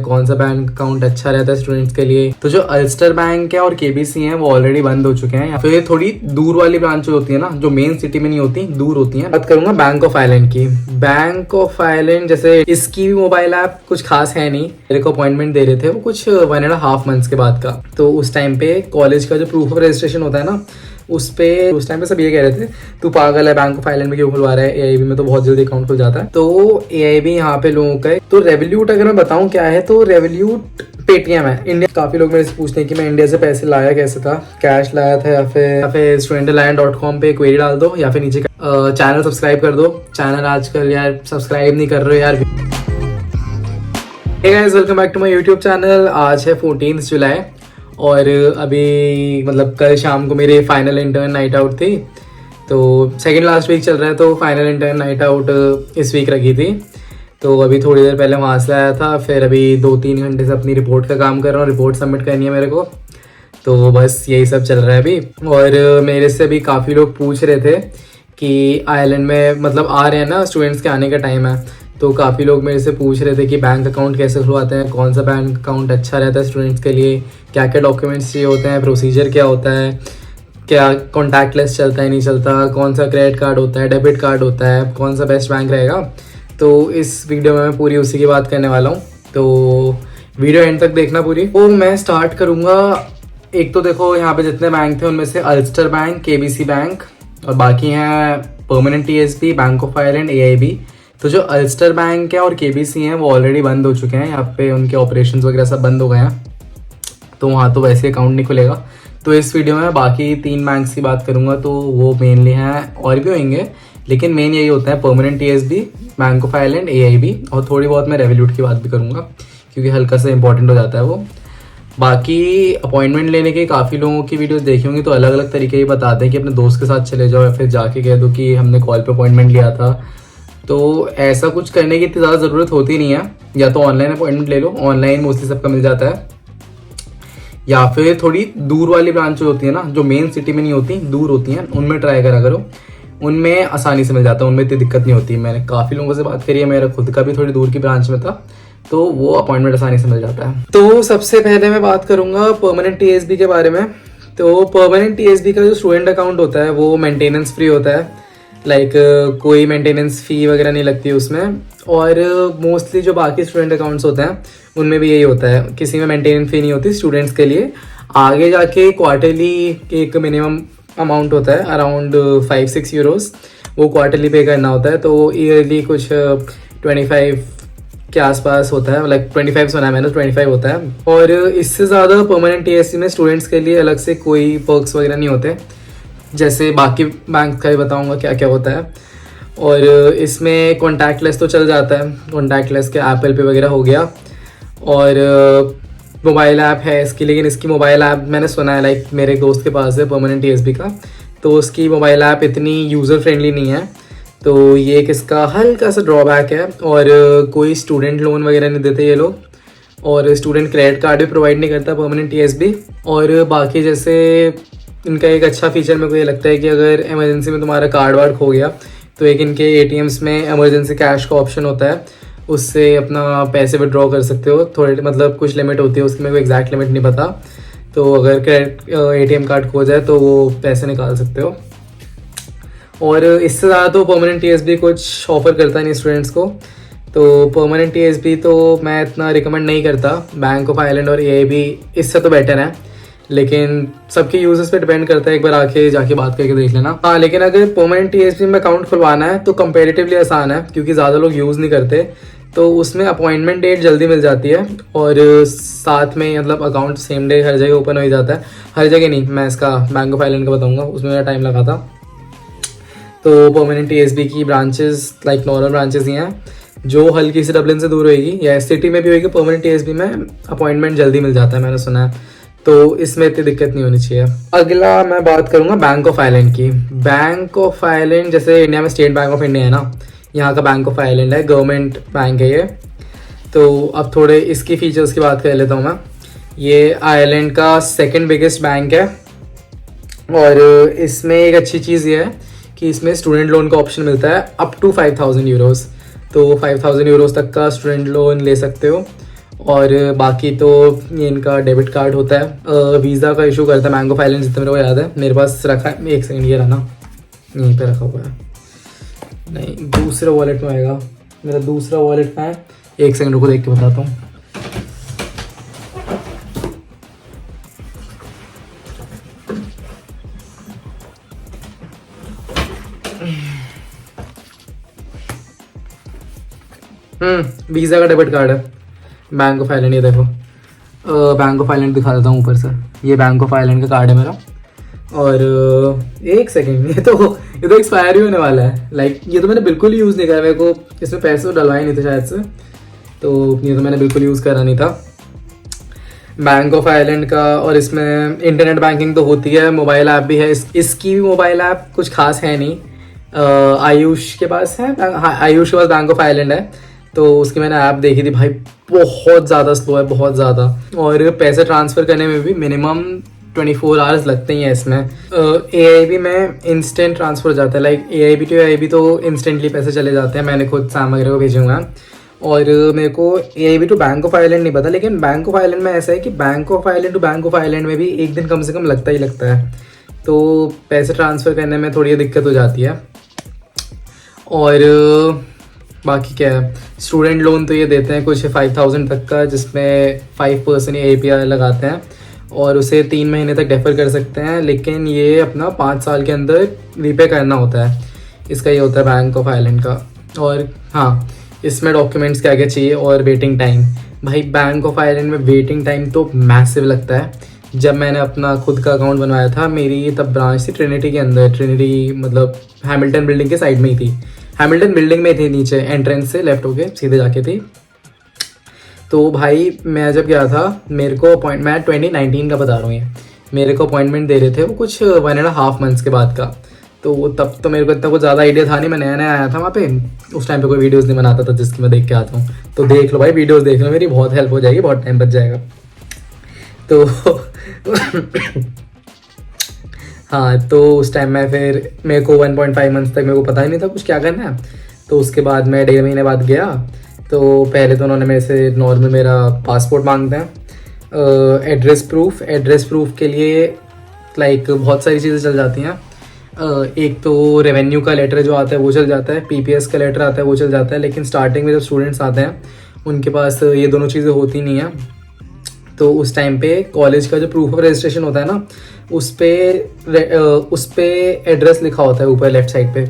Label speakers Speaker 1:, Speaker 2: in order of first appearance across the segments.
Speaker 1: कौन सा bank account अच्छा रहता है स्टूडेंट्स के लिए। तो जो अल्स्टर बैंक है और केबीसी है वो ऑलरेडी बंद हो चुके हैं, या फिर थोड़ी दूर वाली ब्रांच होती है ना, जो मेन सिटी में नहीं होती, दूर होती है। बात करूंगा बैंक ऑफ आइलैंड की। बैंक ऑफ आइलैंड जैसे इसकी भी मोबाइल ऐप कुछ खास है नहीं। मेरे को अपॉइंटमेंट दे रहे थे वो कुछ 1.5 मंथ्स के बाद का। तो उस टाइम पे कॉलेज का जो प्रूफ ऑफ रजिस्ट्रेशन होता है ना, उस टाइम पे सब ये कह रहे थे तू पागल है, बैंक ऑफ आइलैंड में क्यों खुलवा रहा है, एआईबी में तो बहुत जल्दी अकाउंट खुल जाता है। तो एआईबी यहाँ पे लोगों का है। तो रेवोल्यूट अगर मैं बताऊं क्या है, तो रेवोल्यूट पेटीएम है इंडिया। काफी लोग मेरे से पूछते हैं कि मैं इंडिया से पैसे लाया कैसे था, कैश लाया था या फिर studentalion.com पे क्वेरी डाल दो, या फिर नीचे चैनल सब्सक्राइब कर दो। चैनल आजकल यार सब्सक्राइब नहीं कर रहे हो यार। Hey guys, welcome back to my YouTube channel. आज है 14 जुलाई और अभी मतलब कल शाम को मेरे फाइनल इंटर्न नाइट आउट थी। तो सेकंड लास्ट वीक चल रहा है, तो फाइनल इंटर्न नाइट आउट इस वीक रखी थी। तो अभी थोड़ी देर पहले वहाँ से आया था, फिर अभी 2-3 घंटे से अपनी रिपोर्ट का काम कर रहा हूँ। रिपोर्ट सबमिट करनी है मेरे को, तो बस यही सब चल रहा है अभी। और मेरे से भी काफ़ी लोग पूछ रहे थे कि आयरलैंड में मतलब आ रहे हैं ना, स्टूडेंट्स के आने का टाइम है, तो काफ़ी लोग मेरे से पूछ रहे थे कि बैंक अकाउंट कैसे खुलवाते हैं, कौन सा बैंक अकाउंट अच्छा रहता है स्टूडेंट्स के लिए, क्या क्या डॉक्यूमेंट्स चाहिए होते हैं, प्रोसीजर क्या होता है, क्या कॉन्टैक्टलेस चलता है नहीं चलता, कौन सा क्रेडिट कार्ड होता है, डेबिट कार्ड होता है, कौन सा बेस्ट बैंक रहेगा। तो इस वीडियो में मैं पूरी उसी की बात करने वाला हूँ, तो वीडियो एंड तक देखना पूरी। तो मैं स्टार्ट करूँगा। एक तो देखो यहाँ पे जितने बैंक थे उनमें से अल्स्टर बैंक, केबीसी बैंक और बाकी हैं permanent TSB, bank of Ireland, AIB. तो जो अल्स्टर बैंक है और केबीसी हैं वो ऑलरेडी बंद हो चुके हैं, यहाँ पे उनके ऑपरेशंस वगैरह सब बंद हो गए हैं, तो वहाँ तो वैसे अकाउंट नहीं खुलेगा। तो इस वीडियो में बाकी 3 बैंक्स की बात करूँगा, तो वो मेनली हैं, और भी होंगे लेकिन मेन यही होता है permanent TSB, bank of Ireland, AIB, और थोड़ी बहुत मैं रेवोल्यूट की बात भी करूँगा क्योंकि हल्का सा इंपॉर्टेंट हो जाता है वो। बाकी अपॉइंटमेंट लेने के काफ़ी लोगों की वीडियोस देखी होंगी, तो अलग अलग तरीके ही बताते हैं कि अपने दोस्त के साथ चले जाओ या फिर जाके कह दो कि हमने कॉल पे अपॉइंटमेंट लिया था। तो ऐसा कुछ करने की इतनी ज़्यादा ज़रूरत होती नहीं है, या तो ऑनलाइन अपॉइंटमेंट ले लो, ऑनलाइन मोस्टली सबका मिल जाता है, या फिर थोड़ी दूर वाली ब्रांच होती है ना, जो मेन सिटी में नहीं होती, दूर होती हैं, उनमें ट्राई करा करो, उनमें आसानी से मिल जाता है, उनमें इतनी दिक्कत नहीं होती। मैंने काफ़ी लोगों से बात करी है, मेरा खुद का भी थोड़ी दूर की ब्रांच में था, तो वो अपॉइंटमेंट आसानी से मिल जाता है। तो सबसे पहले मैं बात करूँगा परमानेंट टीएसबी के बारे में। तो परमानेंट टीएसबी का जो स्टूडेंट अकाउंट होता है वो मेंटेनेंस फ्री होता है, लाइक कोई मेंटेनेंस फ़ी वगैरह नहीं लगती उसमें। और मोस्टली जो बाकी स्टूडेंट अकाउंट्स होते हैं उनमें भी यही होता है, किसी में मेंटेनेंस फ़ी नहीं होती स्टूडेंट्स के लिए। आगे जाके क्वार्टरली एक मिनिमम अमाउंट होता है अराउंड 5-6 यूरोस, वो क्वार्टरली पे करना होता है। तो ईयरली कुछ 25 के आसपास होता है, लाइक 25 सुना है मैंने, 25 होता है। और इससे ज़्यादा परमानेंट टीएसबी में स्टूडेंट्स के लिए अलग से कोई पर्क्स वगैरह नहीं होते, जैसे बाकी बैंक का ही बताऊंगा क्या क्या होता है। और इसमें कॉन्टैक्टलेस तो चल जाता है, कॉन्टैक्टलेस के एप्पल पे वगैरह हो गया, और मोबाइल ऐप है इसकी, लेकिन इसकी मोबाइल ऐप मैंने सुना है, लाइक मेरे एक दोस्त के पास है परमानेंट टीएसबी का, तो उसकी मोबाइल ऐप इतनी यूज़र फ्रेंडली नहीं है, तो ये एक इसका हल्का सा ड्रॉबैक है। और कोई स्टूडेंट लोन वगैरह नहीं देते ये लोग, और स्टूडेंट क्रेडिट कार्ड भी प्रोवाइड नहीं करता परमानेंट टीएसबी। और बाकी जैसे इनका एक अच्छा फीचर मेरे को ये लगता है कि अगर इमरजेंसी में तुम्हारा कार्ड वार्ड खो गया, तो एक इनके एटीएम्स में इमरजेंसी कैश का ऑप्शन होता है, उससे अपना पैसे विड्रॉ कर सकते हो। थोड़े मतलब कुछ लिमिट होती है उसकी, मेरे को एग्जैक्ट लिमिट नहीं पता, तो अगर क्रेडिट एटीएम कार्ड खो जाए तो वो पैसे निकाल सकते हो। और इससे ज़्यादा तो परमानेंट टीएसबी कुछ ऑफर करता नहीं स्टूडेंट्स को, तो परमानेंट टीएसबी तो मैं इतना रिकमेंड नहीं करता। बैंक ऑफ आयरलैंड और एआईबी इससे तो बेटर है, लेकिन सबके यूजर्स पे डिपेंड करता है, एक बार आके जाके बात करके देख लेना। हाँ, लेकिन अगर परमानेंट टीएसबी में अकाउंट खुलवाना है तो कंपैरेटिवली आसान है, क्योंकि ज़्यादा लोग यूज़ नहीं करते, तो उसमें अपॉइंटमेंट डेट जल्दी मिल जाती है, और साथ में मतलब अकाउंट सेम डे हर जगह ओपन हो ही जाता है। हर जगह नहीं, मैं इसका बैंक ऑफ आयरलैंड का बताऊँगा, उसमें मेरा टाइम लगा था। तो परमानेंट टीएसबी की ब्रांचेस लाइक नॉर्मल ब्रांचेस ही हैं, जो हल्की सी डबलिन से दूर होगी या सिटी में भी होगी, परमानेंट टीएसबी में अपॉइंटमेंट जल्दी मिल जाता है, मैंने सुना है, तो इसमें इतनी दिक्कत नहीं होनी चाहिए। अगला मैं बात करूंगा बैंक ऑफ आयरलैंड की। बैंक ऑफ आयरलैंड जैसे इंडिया में स्टेट बैंक ऑफ इंडिया है ना, यहाँ का बैंक ऑफ आयरलैंड है, गवर्नमेंट बैंक है ये। तो अब थोड़े इसकी फीचर्स की बात कर लेता हूँ मैं। ये आयरलैंड का सेकंड बिगेस्ट बैंक है, और इसमें एक अच्छी चीज़ ये है कि इसमें स्टूडेंट लोन का ऑप्शन मिलता है अप टू 5,000 यूरोस, तो 5,000 यूरोस तक का स्टूडेंट लोन ले सकते हो। और बाकी तो ये इनका डेबिट कार्ड होता है। वीज़ा का इशू करता है मैंगो फाइनेंस, जितना मेरे को याद है। मेरे पास रखा है, एक सेकंड ये रहा ना, यहीं पे रखा हुआ है। नहीं, दूसरे वॉलेट में आएगा। मेरा दूसरा वॉलेट का है, एक सेकंड रुको देख के बताता हूँ। वीज़ा का डेबिट कार्ड है, बैंक ऑफ आइलैंड। ये देखो, बैंक ऑफ आइलैंड दिखा देता हूँ ऊपर से। ये बैंक ऑफ आइलैंड का कार्ड है मेरा। और एक सेकेंड, ये तो एक्सपायर ही होने वाला है। लाइक ये तो मैंने बिल्कुल ही यूज़ नहीं करा। मेरे को इसमें पैसे डलवाए नहीं थे शायद से, तो ये तो मैंने बिल्कुल यूज़ करा नहीं था बैंक ऑफ आइलैंड का। और इसमें इंटरनेट बैंकिंग तो होती है, मोबाइल ऐप भी है। इसकी भी मोबाइल ऐप कुछ खास है नहीं। आयुष के पास है, आयुष के पास बैंक ऑफ आइलैंड है, तो उसकी मैंने ऐप देखी थी भाई, बहुत ज़्यादा स्लो है, बहुत ज़्यादा। और पैसे ट्रांसफ़र करने में भी मिनिमम 24 आवर्स लगते ही हैं इसमें। AIB में इंस्टेंट ट्रांसफ़र हो जाता है। लाइक AIB टू AIB तो इंस्टेंटली पैसे चले जाते हैं। मैंने खुद सैम वगैरह को भेजे हुए हैं। और मेरे को AIB to bank of island नहीं पता, लेकिन बैंक ऑफ आइलैंड में ऐसा है कि bank of island to bank of island में भी एक दिन कम से कम लगता ही लगता है, तो पैसे ट्रांसफ़र करने में थोड़ी दिक्कत हो जाती है। और बाकी क्या है, स्टूडेंट लोन तो ये देते हैं कुछ 5000 तक का, जिसमें 5% ये APR लगाते हैं और उसे 3 महीने तक डेफर कर सकते हैं, लेकिन ये अपना 5 साल के अंदर रीपे करना होता है। इसका ये होता है बैंक ऑफ आइलैंड का। और हाँ, इसमें डॉक्यूमेंट्स क्या क्या चाहिए और वेटिंग टाइम। भाई बैंक ऑफ आइलैंड में वेटिंग टाइम तो मैसिव लगता है। जब मैंने अपना खुद का अकाउंट बनवाया था, मेरी तब ब्रांच थी ट्रिनिटी के अंदर। ट्रिनिटी मतलब हैमिल्टन बिल्डिंग के साइड में ही थी, हैमिल्टन बिल्डिंग में थी, नीचे एंट्रेंस से लेफ्ट होके सीधे जाके थी। तो भाई मैं जब गया था, मेरे को मैं 2019 का बता रहा हूँ ये, मेरे को अपॉइंटमेंट दे रहे थे वो कुछ 1.5 मंथ्स के बाद का। तो तब तो मेरे को इतना कुछ ज़्यादा आइडिया था नहीं, मैं नया नया आया था वहाँ पे। उस टाइम पे कोई वीडियोस नहीं बनाता था जिसकी मैं देख के आता हूँ। तो देख लो भाई, वीडियोस देख लो, मेरी बहुत हेल्प हो जाएगी, बहुत टाइम बच जाएगा। तो हाँ, तो उस टाइम में फिर मेरे को 1.5 मंथ्स तक मेरे को पता ही नहीं था कुछ क्या करना है। तो उसके बाद मैं 1.5 महीने बाद गया, तो पहले तो उन्होंने मेरे से नॉर्मल मेरा पासपोर्ट मांगते हैं, एड्रेस प्रूफ के लिए लाइक बहुत सारी चीज़ें चल जाती हैं। एक तो रेवेन्यू का लेटर जो आता है वो चल जाता है, PPS का लेटर आता है वो चल जाता है, लेकिन स्टार्टिंग में जब स्टूडेंट्स आते हैं उनके पास ये दोनों चीज़ें होती नहीं हैं। तो उस टाइम पे कॉलेज का जो प्रूफ ऑफ रजिस्ट्रेशन होता है ना, उस पे एड्रेस लिखा होता है ऊपर लेफ्ट साइड पे,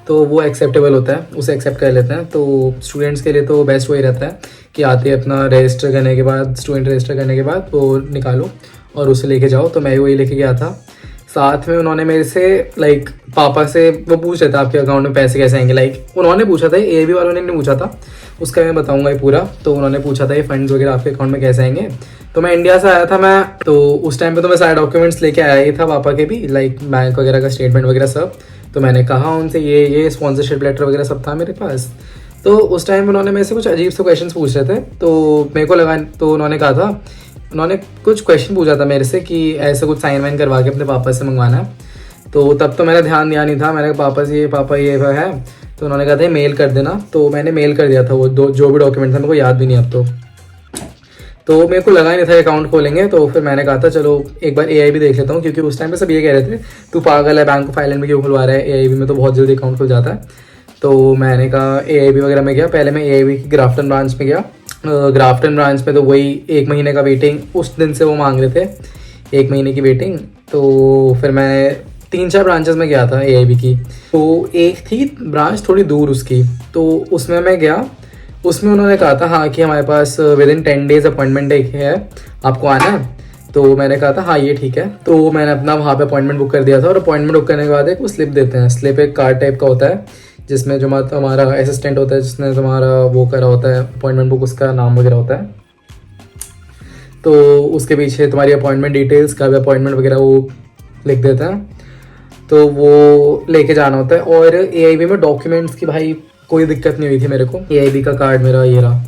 Speaker 1: तो वो एक्सेप्टेबल होता है, उसे एक्सेप्ट कर लेते हैं। तो स्टूडेंट्स के लिए तो बेस्ट वही रहता है कि आते अपना रजिस्टर करने के बाद, स्टूडेंट रजिस्टर करने के बाद वो निकालो और उसे लेके जाओ। तो मैं वही लेके गया था। साथ में उन्होंने मेरे से लाइक पापा से वो पूछ रहे थे आपके अकाउंट में पैसे कैसे आएंगे। लाइक उन्होंने पूछा था, AIB वालों ने नहीं पूछा था, उसका मैं बताऊंगा ये पूरा। तो उन्होंने पूछा था ये फंड्स वगैरह आपके अकाउंट में कैसे आएंगे। तो मैं इंडिया से आया था मैं, तो उस टाइम पे तो मैं सारे डॉक्यूमेंट्स लेके आया ही था पापा के भी, लाइक बैंक वगैरह का स्टेटमेंट वगैरह सब। तो मैंने कहा उनसे ये स्पॉन्सरशिप लेटर वगैरह सब था मेरे पास। तो उस टाइम उन्होंने मेरे से कुछ अजीब से क्वेश्चंस पूछ रहे थे, तो मेरे को लगा, तो उन्होंने कहा था, उन्होंने कुछ क्वेश्चन पूछा था मेरे से कि ऐसे कुछ साइन वाइन करवा के अपने पापा से मंगवाना है। तो तब तो मैंने ध्यान दिया नहीं था। मैंने कहा पापा ये है। तो उन्होंने कहा था मेल कर देना, तो मैंने मेल कर दिया था वो जो भी डॉक्यूमेंट था, मेरे को याद भी नहीं अब तो मेरे को लगा ही नहीं था अकाउंट खोलेंगे। तो फिर मैंने कहा था चलो एक बार AIB देख लेता हूँ, क्योंकि उस टाइम पे सब ये कह रहे थे तू पागल है, बैंक ऑफ आइलैंड में क्यों खुलवा रहा है, AIB में तो बहुत जल्दी अकाउंट खुल जाता है। तो मैंने कहा AIB वगैरह में गया। पहले मैं AIB की ग्राफ्टन ब्रांच में गया। ग्राफ्टन ब्रांच में तो वही 1 महीने का वेटिंग, उस दिन से वो मांग रहे थे 1 महीने की वेटिंग। तो फिर मैं 3-4 ब्रांचेस में गया था AIB की। तो एक थी ब्रांच थोड़ी दूर उसकी, तो उसमें मैं गया। उसमें उन्होंने कहा था हाँ कि हमारे पास विदिन 10 डेज अपॉइंटमेंट एक है, आपको आना है। तो मैंने कहा था हाँ ये ठीक है। तो मैंने अपना वहाँ पे अपॉइंटमेंट बुक कर दिया था। और अपॉइंटमेंट बुक करने के बाद एक वो स्लिप देते हैं। स्लिप एक कार्ड टाइप का होता है, जिसमें जो हमारा असिस्टेंट होता है, जिसने तुम्हारा वो करा होता है अपॉइंटमेंट बुक, उसका नाम वगैरह होता है। तो उसके पीछे तुम्हारी अपॉइंटमेंट डिटेल्स का भी अपॉइंटमेंट वगैरह वो लिख देते हैं, तो वो लेके जाना होता है। और AIB में डॉक्यूमेंट्स की भाई कोई दिक्कत नहीं हुई थी मेरे को। AIB का कार्ड मेरा ये रहा,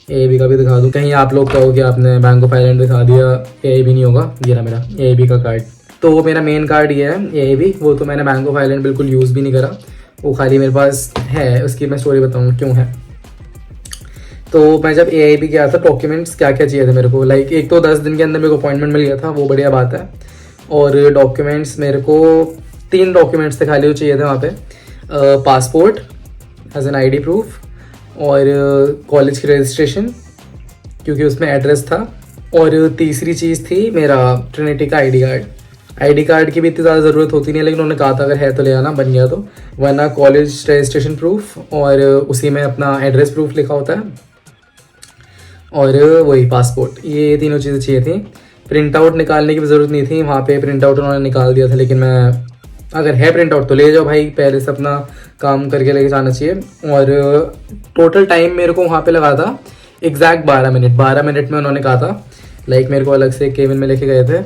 Speaker 1: AIB का भी दिखा दूँ, कहीं आप लोग कहो कि आपने बैंक ऑफ आइलैंड दिखा दिया, AIB नहीं होगा। ये रहा मेरा AIB का कार्ड। तो मेरा मेन कार्ड ये है AIB, वो तो मैंने बैंक ऑफ आइलैंड बिल्कुल यूज़ भी नहीं करा, वो खाली मेरे पास है। उसकी मैं स्टोरी बताऊँ क्यों है। तो मैं जब AIB गया था, डॉक्यूमेंट्स क्या क्या चाहिए थे मेरे को, लाइक एक तो 10 दिन के अंदर मेरे को अपॉइंटमेंट मिल गया था, वो बढ़िया बात है। और डॉक्यूमेंट्स मेरे को 3 डॉक्यूमेंट्स थे खाली वो चाहिए थे वहाँ पे, passport as an ID proof, और कॉलेज की रजिस्ट्रेशन क्योंकि उसमें एड्रेस था, और तीसरी चीज़ थी मेरा ट्रिनिटी का ID कार्ड की भी इतनी ज़्यादा ज़रूरत होती नहीं है, लेकिन उन्होंने कहा था अगर है तो ले आना, बन गया तो, वरना कॉलेज रजिस्ट्रेशन प्रूफ और उसी में अपना एड्रेस प्रूफ लिखा होता है, और वही पासपोर्ट, ये तीनों चीज़ें चाहिए थी। प्रिंट आउट निकालने की भी ज़रूरत नहीं थी, वहाँ पे प्रिंट आउट उन्होंने निकाल दिया था, लेकिन मैं अगर है प्रिंट आउट तो ले जाओ भाई, पहले से अपना काम करके लेके जाना चाहिए। और टोटल टाइम मेरे को वहाँ पे लगा था एग्जैक्ट 12 मिनट में उन्होंने कहा था, लाइक मेरे को अलग से केबिन में लेके गए थे,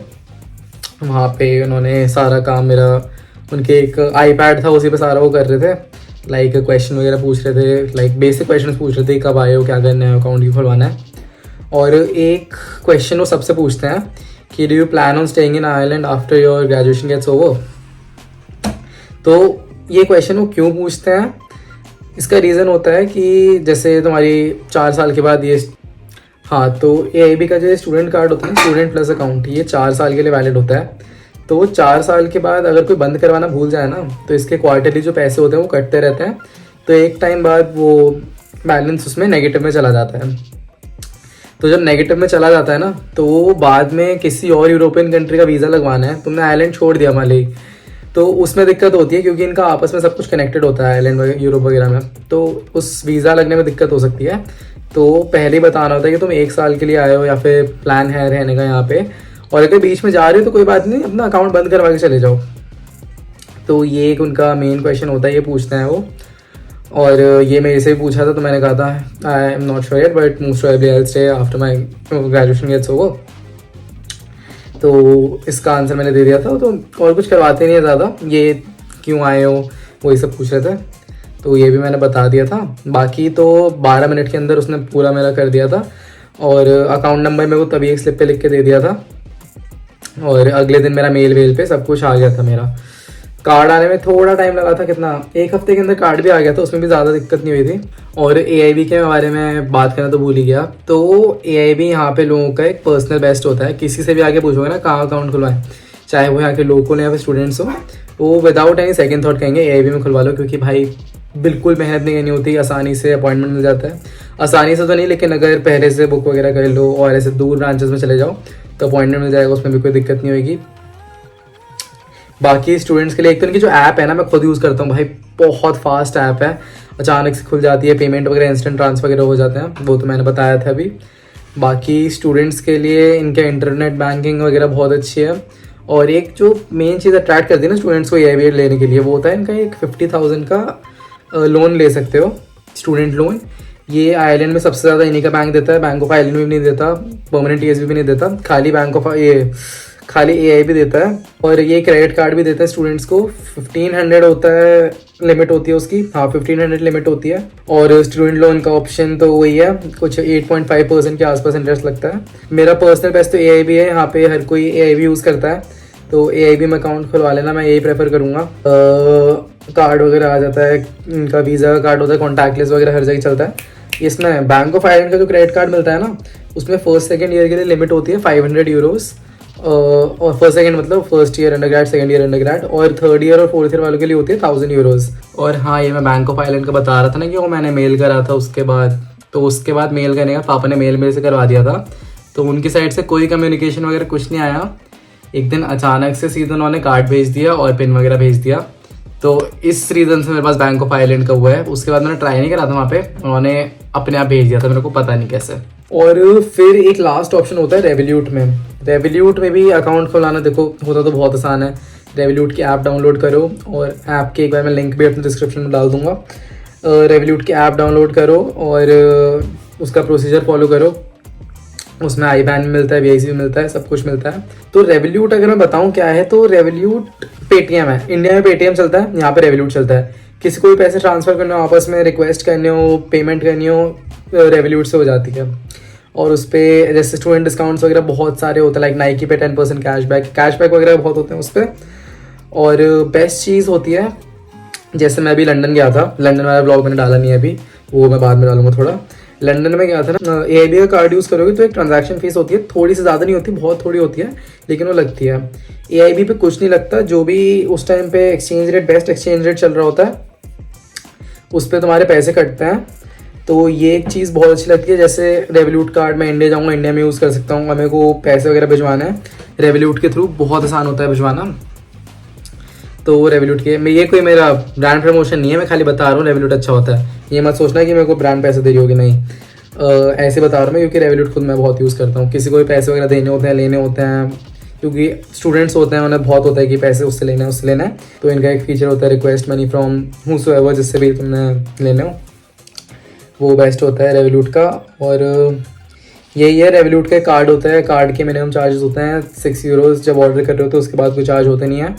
Speaker 1: वहाँ पे उन्होंने सारा काम मेरा, उनके एक iPad था उसी पे सारा वो कर रहे थे, लाइक क्वेश्चन वगैरह पूछ रहे थे, लाइक बेसिक क्वेश्चन पूछ रहे थे, कब आए हो, क्या करना है, अकाउंट क्यों खुलवाना है। और एक क्वेश्चन वो सबसे पूछते हैं कि do you plan on staying in Ireland after your graduation gets over. तो ये क्वेश्चन वो क्यों पूछते हैं, इसका रीज़न होता है कि जैसे तुम्हारी 4 साल के बाद ये, हाँ, तो AIB का जो स्टूडेंट कार्ड होता है, स्टूडेंट प्लस अकाउंट, ये 4 साल के लिए वैलिड होता है। तो वो 4 साल के बाद अगर कोई बंद करवाना भूल जाए ना, तो इसके क्वार्टरली जो पैसे होते हैं वो कटते रहते हैं, तो एक टाइम बाद वो बैलेंस उसमें नेगेटिव में चला जाता है। तो जब नेगेटिव में चला जाता है ना, तो बाद में किसी और यूरोपियन कंट्री का वीज़ा लगवाना है, तुमने आयरलैंड छोड़ दिया मान ली, तो उसमें दिक्कत होती है, क्योंकि इनका आपस में सब कुछ कनेक्टेड होता है आयरलैंड यूरोप वगैरह में, तो उस वीज़ा लगने में दिक्कत हो सकती है। तो पहले ही बताना होता है कि तुम 1 साल के लिए आए हो या फिर प्लान है रहने का यहाँ पे, और अगर बीच में जा रहे हो तो कोई बात नहीं, अपना अकाउंट बंद करवा के चले जाओ। तो ये एक उनका मेन क्वेश्चन होता है, ये पूछते हैं वो। और ये मेरे से भी पूछा था, तो मैंने कहा था I am not sure yet but most probably I will stay after my graduation gets over. तो इसका आंसर मैंने दे दिया था। तो और कुछ करवाते नहीं है ज़्यादा, ये क्यों आए हो वही सब पूछ रहे थे, तो ये भी मैंने बता दिया था। बाकी तो 12 मिनट के अंदर उसने पूरा मेरा कर दिया था, और अकाउंट नंबर मेरे को तभी एक स्लिप पे लिख के दे दिया था, और अगले दिन मेरा मेल पे सब कुछ आ गया था। मेरा कार्ड आने में थोड़ा टाइम लगा था, कितना 1 हफ्ते के अंदर कार्ड भी आ गया था, उसमें भी ज़्यादा दिक्कत नहीं हुई थी। और AIB के बारे में बात करना तो भूल ही गया। तो AIB यहाँ पे लोगों का एक पर्सनल बेस्ट होता है, किसी से भी आगे पूछोगे ना कहाँ अकाउंट खुलवाएं, चाहे वो यहाँ के लोकल या फिर स्टूडेंट्स हो, वो विदाउट एनी सेकंड थॉट कहेंगे AIB में खुलवा लो, क्योंकि भाई बिल्कुल मेहनत नहीं करनी होती, आसानी से अपॉइंटमेंट मिल जाता है। आसानी से तो नहीं, लेकिन अगर पहले से बुक वगैरह कर लो और ऐसे दूर ब्रांचेस में चले जाओ तो अपॉइंटमेंट मिल जाएगा, उसमें भी कोई दिक्कत नहीं होगी। बाकी स्टूडेंट्स के लिए एक तो इनकी जो ऐप है ना, मैं खुद यूज़ करता हूँ भाई, बहुत फास्ट ऐप है, अचानक से खुल जाती है, पेमेंट वगैरह इंस्टेंट ट्रांसफर वगैरह हो जाते हैं, वो तो मैंने बताया था अभी। बाकी स्टूडेंट्स के लिए इनके इंटरनेट बैंकिंग वगैरह बहुत अच्छी है। और एक जो मेन चीज़ अट्रैक्ट करती है ना स्टूडेंट्स को AIB लेने के लिए, वो होता है इनका एक 50,000 का लोन ले सकते हो, स्टूडेंट लोन। ये आयरलैंड में सबसे ज़्यादा इन्हीं का बैंक देता है, बैंक ऑफ आयरलैंड भी नहीं देता, परमानेंट TSB भी नहीं देता, खाली AIB देता है। और ये क्रेडिट कार्ड भी देता है स्टूडेंट्स को, 1500 होता है लिमिट होती है उसकी, हाँ 1500 लिमिट होती है। और स्टूडेंट लोन का ऑप्शन तो वही है, कुछ 8.5% के आसपास इंटरेस्ट लगता है। मेरा पर्सनल बेस्ट तो AIB है, यहाँ पे हर कोई AIB यूज़ करता है, तो AIB में अकाउंट खुलवा लेना, मैं यही प्रेफर करूँगा। कार्ड वगैरह आ जाता है, इनका वीज़ा का कार्ड होता है, कॉन्टैक्टलेस वगैरह हर जगह चलता है। इसमें बैंक ऑफ आयरलैंड का जो क्रेडिट कार्ड मिलता है ना, उसमें फर्स्ट सेकेंड ईयर के लिए लिमिट होती है 500 यूरोज़, और फर्स्ट सेकंड मतलब first year undergrad, second year undergrad, और थर्ड ईयर और फोर्थ ईयर वालों के लिए होती है 1000 यूरोज़। और हाँ, ये मैं बैंक ऑफ आयरलैंड का बता रहा था ना कि वो मैंने मेल करा था उसके बाद, तो उसके बाद मेल करने का पापा ने मेल मेरे से करवा दिया था, तो उनकी साइड से कोई कम्युनिकेशन वगैरह कुछ नहीं आया। एक दिन अचानक से सीधा उन्होंने कार्ड भेज दिया और पिन वगैरह भेज दिया, तो इस रीज़न से मेरे पास बैंक ऑफ आयरलैंड का हुआ है। उसके बाद मैंने ट्राई नहीं करा था वहाँ पे, उन्होंने अपने आप भेज दिया था, मेरे को पता नहीं कैसे। और फिर एक लास्ट ऑप्शन होता है रेवोल्यूट में। रेवोल्यूट में भी अकाउंट खुलाना देखो होता तो बहुत आसान है। रेवोल्यूट की ऐप डाउनलोड करो, और ऐप के एक बार मैं लिंक भी अपने डिस्क्रिप्शन में डाल दूंगा। रेवोल्यूट की ऐप डाउनलोड करो और उसका प्रोसीजर फॉलो करो, उसमें IBAN मिलता है, VIC मिलता है, सब कुछ मिलता है। तो रेवोल्यूट अगर मैं बताऊं क्या है, तो रेवोल्यूट पेटीएम है, इंडिया में पेटीएम चलता है, यहाँ पे रेवोल्यूट चलता है। किसी को भी पैसे ट्रांसफ़र करने हो, आपस में रिक्वेस्ट करने हो, पेमेंट करनी हो, रेवोल्यूट से हो जाती है। और उस पर जैसे स्टूडेंट डिस्काउंट्स वगैरह बहुत सारे होते हैं, लाइक नाइकी पे 10% कैशबैक वगैरह बहुत होते हैं उस पर। और बेस्ट चीज़ होती है, जैसे मैं अभी लंदन गया था, लंदन वाला ब्लॉग मैंने डाला नहीं है अभी, वो मैं बाद में डालूंगा थोड़ा। लंदन में क्या था ना, AIB का कार्ड यूज़ करोगे तो एक ट्रांजैक्शन फीस होती है, थोड़ी सी ज़्यादा नहीं होती, बहुत थोड़ी होती है, लेकिन वो लगती है। AIB पे कुछ नहीं लगता, जो भी उस टाइम पे exchange rate, best exchange rate चल रहा होता है, उस पर तुम्हारे पैसे कटते हैं। तो ये एक चीज़ बहुत अच्छी लगती है। जैसे रेवोल्यूट कार्ड, मैं इंडिया जाऊँगा, इंडिया में यूज़ कर सकता हूँ, मेरे को पैसे वगैरह भिजवाना है रेवोल्यूट के थ्रू, बहुत आसान होता है भिजवाना। तो रेवोल्यूट के, मैं ये कोई मेरा ब्रांड प्रमोशन नहीं है, मैं खाली बता रहा हूँ रेवोल्यूट अच्छा होता है। ये मत सोचना कि मेरे को ब्रांड पैसे दे रही होगी, नहीं, ऐसे बता रहा हूँ मैं, क्योंकि रेवोल्यूट खुद मैं बहुत यूज़ करता हूँ। किसी को भी पैसे वगैरह देने होते हैं, लेने होते हैं, क्योंकि स्टूडेंट्स होते हैं, उन्हें बहुत होता है कि पैसे उससे लेना है, उससे लेना है, तो इनका एक फीचर होता है रिक्वेस्ट मनी फ्रॉम हूसोएवर, जिससे भी तुमने लेने हो, वो बेस्ट होता है रेवोल्यूट का। और यही है, रेवोल्यूट का कार्ड होता है, कार्ड के मिनिमम चार्जेस होते हैं 6 यूरोज़ जब ऑर्डर कर रहे हो, तो उसके बाद कोई चार्ज होते नहीं है।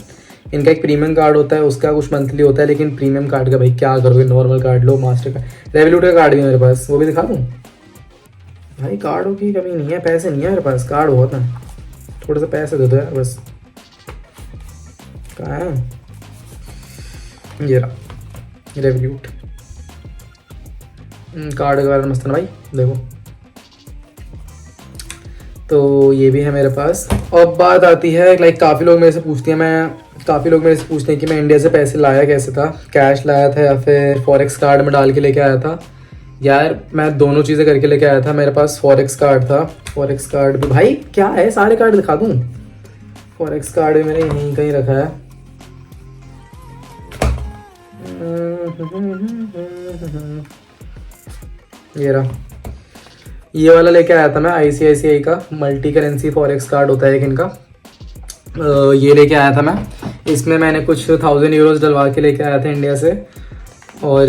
Speaker 1: इनका एक प्रीमियम कार्ड होता है, उसका कुछ मंथली होता है, लेकिन प्रीमियम कार्ड का भाई क्या करोगे, नॉर्मल कार्ड लो, मास्टर कार्ड। रेवोल्यूट का कार्ड भी मेरे पास, वो भी दिखा दूँ भाई, कार्डों की कमी नहीं है, पैसे नहीं है मेरे पास, कार्ड बहुत है, थोड़े से पैसे दे दो यार बस। कहाँ है ये रहा रेवोल्यूट कार्ड का मस्त है ना भाई, देखो। तो ये भी है मेरे पास। अब बात आती है, लाइक काफ़ी लोग मेरे से पूछते हैं कि मैं इंडिया से पैसे लाया कैसे था, कैश लाया था या फिर फॉरेक्स कार्ड में डाल के लेके आया था। यार मैं दोनों चीज़ें करके लेके आया था, मेरे पास फॉरेक्स कार्ड था, फॉरेक्स कार्ड भी भाई क्या है, सारे कार्ड दिखा दूँ, फॉरेक्स कार्ड भी मैंने यहीं कहीं रखा है। ये रहा, ये वाला लेके आया था मैं, ICICI का मल्टी करेंसी फॉरेक्स कार्ड होता है एक इनका, ये लेके आया था मैं। इसमें मैंने कुछ 1000 यूरोज़ डलवा के लेके आया था इंडिया से, और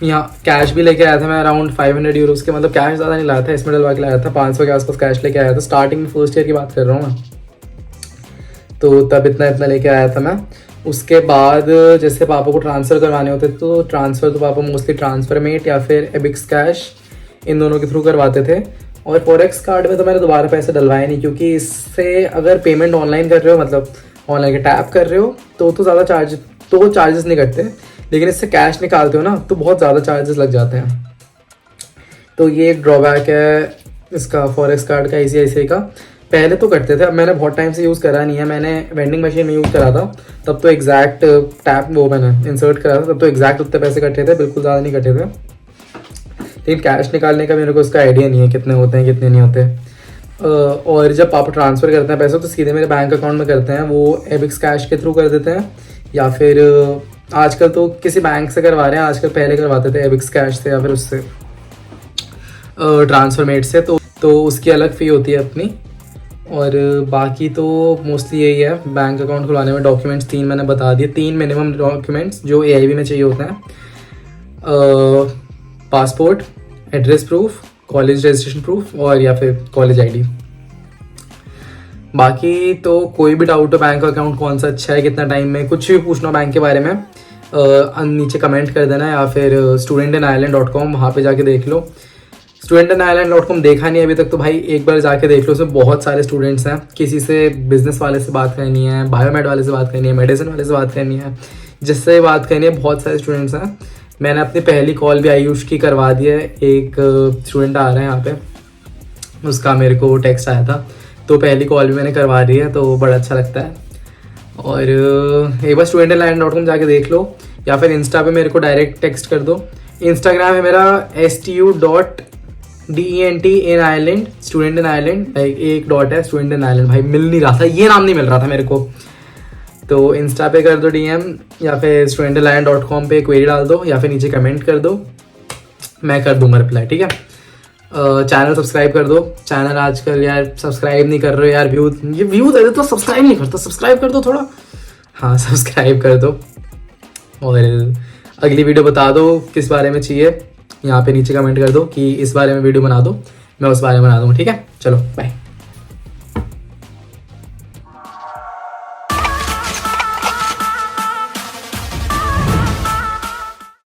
Speaker 1: यहाँ कैश भी लेके आया था मैं अराउंड 500 यूरोज़ के, मतलब कैश ज़्यादा नहीं लाया था, इसमें डलवा के लाया था, 500 के आसपास कैश लेके आया था। स्टार्टिंग में फर्स्ट ईयर की बात कर रहा हूँ मैं, तो तब इतना लेके आया था मैं। उसके बाद जैसे पापा को ट्रांसफ़र करवाने होते तो ट्रांसफ़र तो पापा मोस्टली ट्रांसफरमेट या फिर एबिक्स कैश, इन दोनों के थ्रू करवाते थे। और फॉरेक्स कार्ड में तो मैंने दोबारा पैसे डलवाए नहीं, क्योंकि इससे अगर पेमेंट ऑनलाइन कर रहे हो, मतलब ऑनलाइन के टैप कर रहे हो, तो ज़्यादा चार्जेस नहीं कटते, लेकिन इससे कैश निकालते हो ना तो बहुत ज़्यादा चार्जेस लग जाते हैं। तो ये एक ड्रॉबैक है इसका, फॉरेक्स कार्ड का, ICICI का। पहले तो करते थे, अब मैंने बहुत टाइम से यूज़ करा नहीं है, मैंने वेंडिंग मशीन में यूज़ करा था, तब तो एग्जैक्ट टैप वो मैंने इंसर्ट करा था, तब तो एग्जैक्ट उतने पैसे कटे थे, बिल्कुल ज़्यादा नहीं कटे थे। लेकिन कैश निकालने का मेरे को इसका आइडिया नहीं है कितने होते हैं कितने नहीं होते। और जब पापा ट्रांसफ़र करते हैं पैसे तो सीधे मेरे बैंक अकाउंट में करते हैं, वो एबिक्स कैश के थ्रू कर देते हैं, या फिर आजकल तो किसी बैंक से करवा रहे हैं, आजकल पहले करवाते थे एबिक्स कैश से या फिर उससे ट्रांसफरमेट से, तो उसकी अलग फ़ी होती है अपनी। और बाकी तो मोस्टली यही है, बैंक अकाउंट खुलवाने में डॉक्यूमेंट्स 3 मैंने बता दिए, 3 मिनिमम डॉक्यूमेंट्स जो AIB में चाहिए होते हैं, passport, address proof, college registration proof, और या फिर कॉलेज ID। बाकी तो कोई भी डाउट हो बैंक अकाउंट कौन सा अच्छा है, कितना टाइम में, कुछ भी पूछना हो बैंक के बारे में, नीचे कमेंट कर देना, या फिर studentinIreland.com, वहाँ पे जाके देख लो। studentinIreland.com देखा नहीं अभी तक तो भाई एक बार जाके देख लो, उसमें बहुत सारे स्टूडेंट्स हैं, किसी से बिजनेस वाले से बात करनी है, बायोमेड वाले से बात करनी है, मेडिसिन वाले से बात करनी है, जिससे बात करनी है, बहुत सारे स्टूडेंट्स हैं। मैंने अपनी पहली कॉल भी आयुष की करवा दी है, एक स्टूडेंट आ रहा है यहाँ पे, उसका मेरे को टेक्स्ट आया था, तो पहली कॉल भी मैंने करवा दी है, तो बड़ा अच्छा लगता है। और एक बार studentinIreland.com जाके देख लो, या फिर इंस्टा पे मेरे को डायरेक्ट टेक्स्ट कर दो। इंस्टाग्राम है मेरा STU.DENT स्टूडेंट इन आयरलैंड, एक डॉट है, स्टूडेंट इन आयरलैंड। भाई मिल नहीं रहा था, ये नाम नहीं मिल रहा था मेरे को, तो इंस्टा पे कर दो DM, या फिर studentinIreland.com पे क्वेरी डाल दो, या फिर नीचे कमेंट कर दो, मैं कर दूंगा रिप्लाई, ठीक है। चैनल सब्सक्राइब कर दो, चैनल आजकल यार सब्सक्राइब नहीं कर रहे हो यार, व्यूज है तो सब्सक्राइब नहीं करता, सब्सक्राइब कर दो थोड़ा, हाँ सब्सक्राइब कर दो। और अगली वीडियो बता दो किस बारे में चाहिए, यहाँ पे नीचे कमेंट कर दो कि इस बारे में वीडियो बना दो, मैं उस बारे में बना दूँगा, ठीक है। चलो बाय।